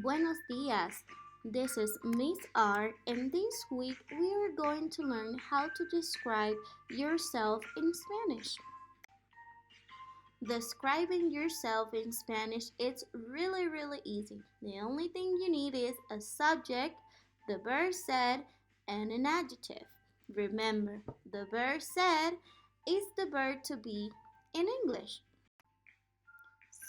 Buenos dias. This is Miss R, and this week we are going to learn how to describe yourself in Spanish. Describing yourself in Spanish is really easy. The only thing you need is a subject, the verb said, and an adjective. Remember, the verb said is the verb to be in English.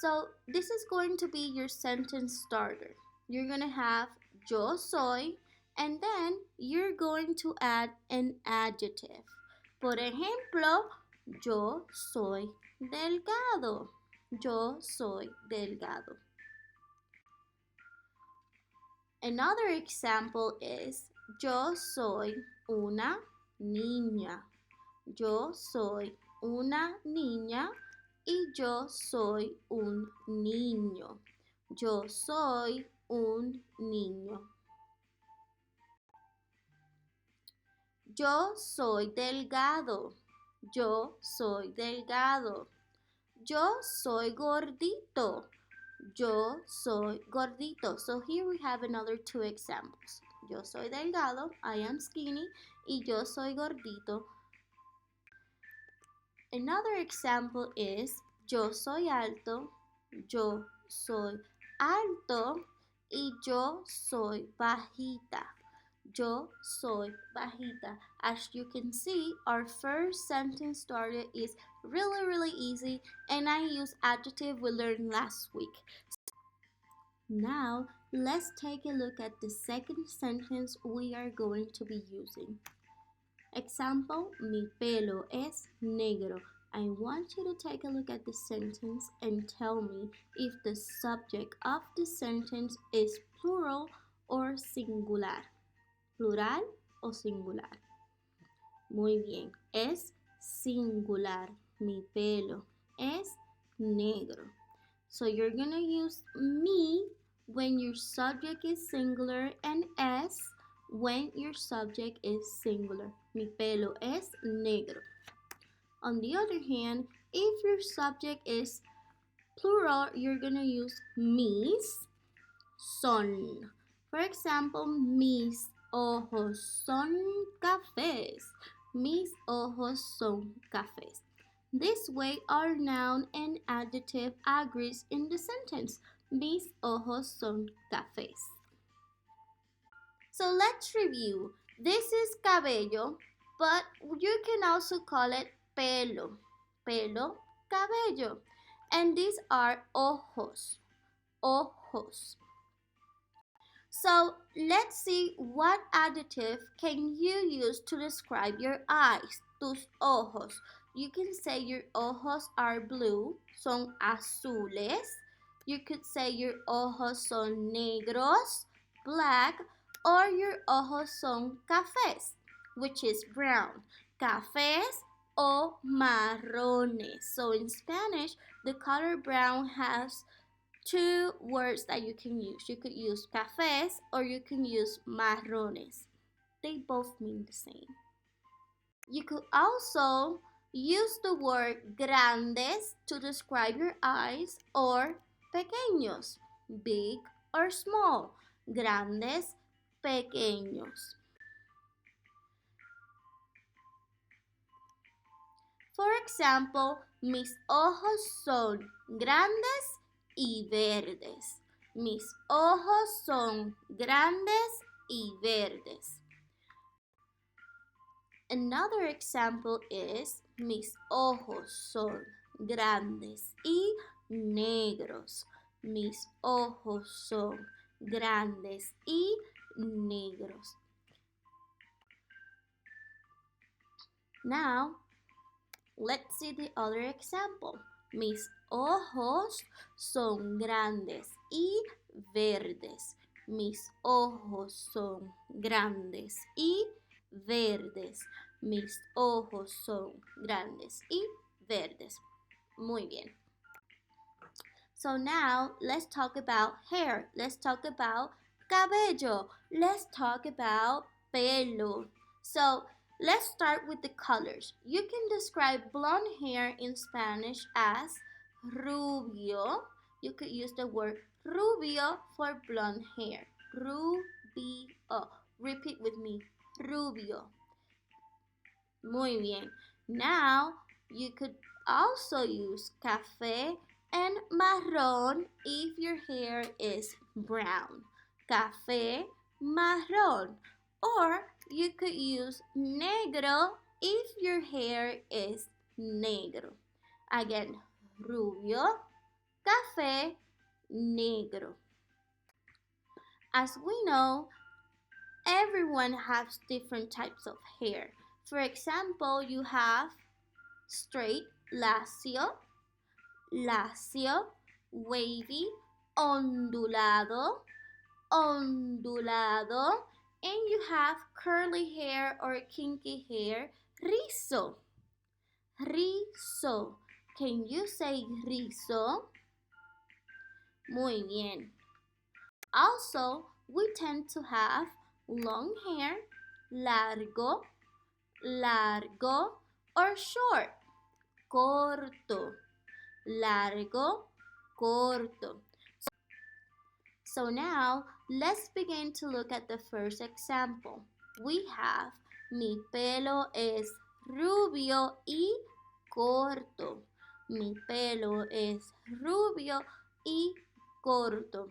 So this is going to be your sentence starter. You're going to have yo soy and then you're going to add an adjective. Por ejemplo, yo soy delgado. Yo soy delgado. Another example is yo soy una niña. Yo soy una niña y yo soy un niño. Yo soy un niño. Yo soy delgado. Yo soy delgado. Yo soy gordito. Yo soy gordito. So here we have another two examples. Yo soy delgado, I am skinny, y yo soy gordito. Another example is yo soy alto, yo soy alto y yo soy bajita. Yo soy bajita. As you can see, our first sentence starter is really easy, and I use adjective we learned last week. Now, let's take a look at the second sentence we are going to be using. Example, mi pelo es negro. I want you to take a look at the sentence and tell me if the subject of the sentence is plural or singular. ¿Plural o singular? Muy bien, es singular. Mi pelo es negro. So you're going to use me when your subject is singular and es when your subject is singular. Mi pelo es negro. On the other hand, if your subject is plural, you're going to use mis son. For example, mis ojos son cafés. Mis ojos son cafés. This way, our noun and adjective agrees in the sentence. Mis ojos son cafés. So let's review. This is cabello, but you can also call it pelo. Pelo, cabello. And these are ojos. Ojos. So let's see what adjective can you use to describe your eyes. Tus ojos. You can say your ojos are blue, son azules. You could say your ojos son negros, black, or your ojos son cafés, which is brown. Cafés o marrones. So in Spanish, the color brown has two words that you can use. You could use cafés or you can use marrones. They both mean the same. You could also use the word grandes to describe your eyes or pequeños, big or small. Grandes, pequeños. For example, mis ojos son grandes y verdes. Mis ojos son grandes y verdes. Another example is mis ojos son grandes y negros. Mis ojos son grandes y negros. Now, let's see the other example. Mis ojos son grandes y verdes. Mis ojos son grandes y verdes. Mis ojos son grandes y verdes. Muy bien. So now let's talk about hair. Let's talk about cabello. Let's talk about pelo. So let's start with the colors. You can describe blonde hair in Spanish as rubio. you could use the word rubio for blonde hair. Rubio. Repeat with me. Rubio. Muy bien. Now, you could also use café and marrón if your hair is brown. Café, marrón. Or you could use negro if your hair is negro. Again, rubio, café, negro. As we know, everyone has different types of hair. For example, you have straight, lacio, wavy, ondulado, ondulado, and you have curly hair or kinky hair, rizo, rizo. Can you say rizo? Muy bien. Also, we tend to have long hair, largo, largo, or short, corto, largo, corto. So now, let's begin to look at the first example. We have, mi pelo es rubio y corto. Mi pelo es rubio y corto.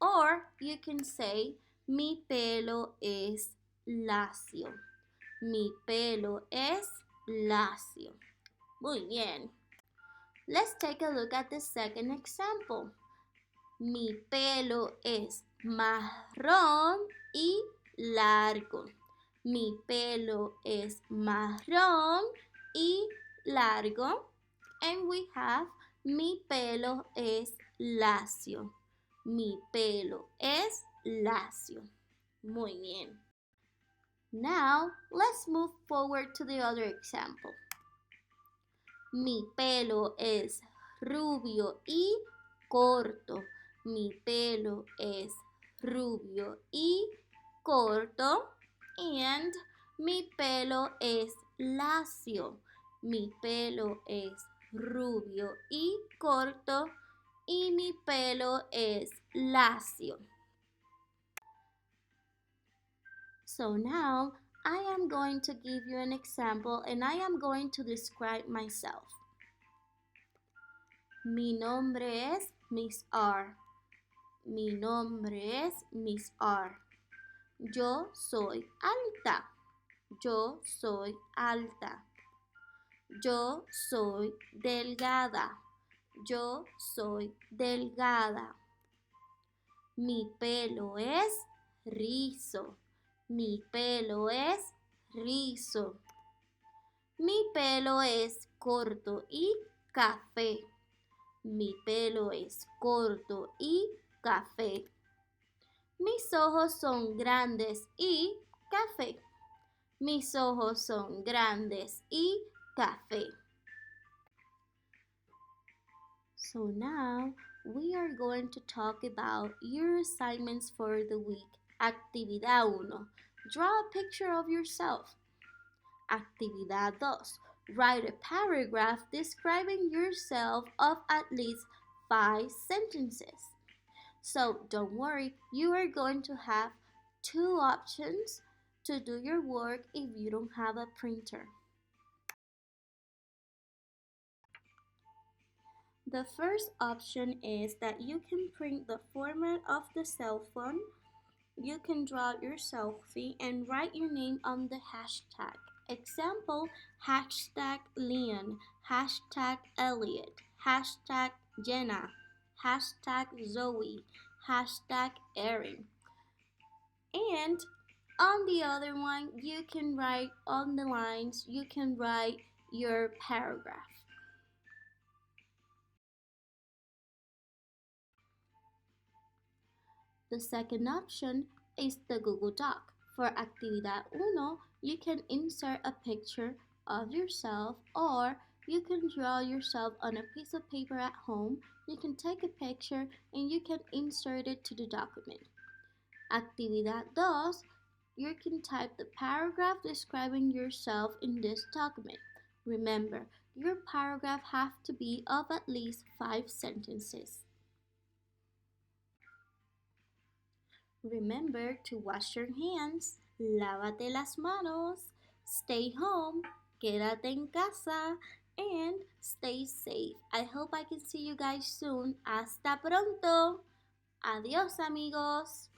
Or you can say, mi pelo es lacio. Mi pelo es lacio. Muy bien. Let's take a look at the second example. Mi pelo es marrón y largo. Mi pelo es marrón y largo. And we have, mi pelo es lacio. Mi pelo es lacio. Muy bien. Now, let's move forward to the other example. Mi pelo es rubio y corto. Mi pelo es rubio y corto. And mi pelo es lacio. Mi pelo es rubio y corto. Y mi pelo es lacio. So now, I am going to give you an example and I am going to describe myself. Mi nombre es Miss R. Mi nombre es Miss R. Yo soy alta. Yo soy alta. Yo soy delgada. Yo soy delgada. Mi pelo es rizo. Mi pelo es rizo. Mi pelo es corto y café. Mi pelo es corto y café. Mis ojos son grandes y café. Mis ojos son grandes y café. So now we are going to talk about your assignments for the week. Actividad 1. Draw a picture of yourself. Actividad 2. Write a paragraph describing yourself of at least 5 sentences. So don't worry, you are going to have 2 options to do your work if you don't have a printer. The first option is that you can print the format of the cell phone. You can draw your selfie and write your name on the hashtag. Example, hashtag Leon, hashtag Elliot, hashtag Jenna, hashtag Zoe, hashtag Erin. And on the other one, you can write on the lines, you can write your paragraph. The second option is the Google Doc. For Actividad 1, you can insert a picture of yourself or you can draw yourself on a piece of paper at home. You can take a picture and you can insert it to the document. Actividad 2, you can type the paragraph describing yourself in this document. Remember, your paragraph has to be of at least 5 sentences. Remember to wash your hands, lávate las manos, stay home, quédate en casa, and stay safe. I hope I can see you guys soon. Hasta pronto. Adiós, amigos.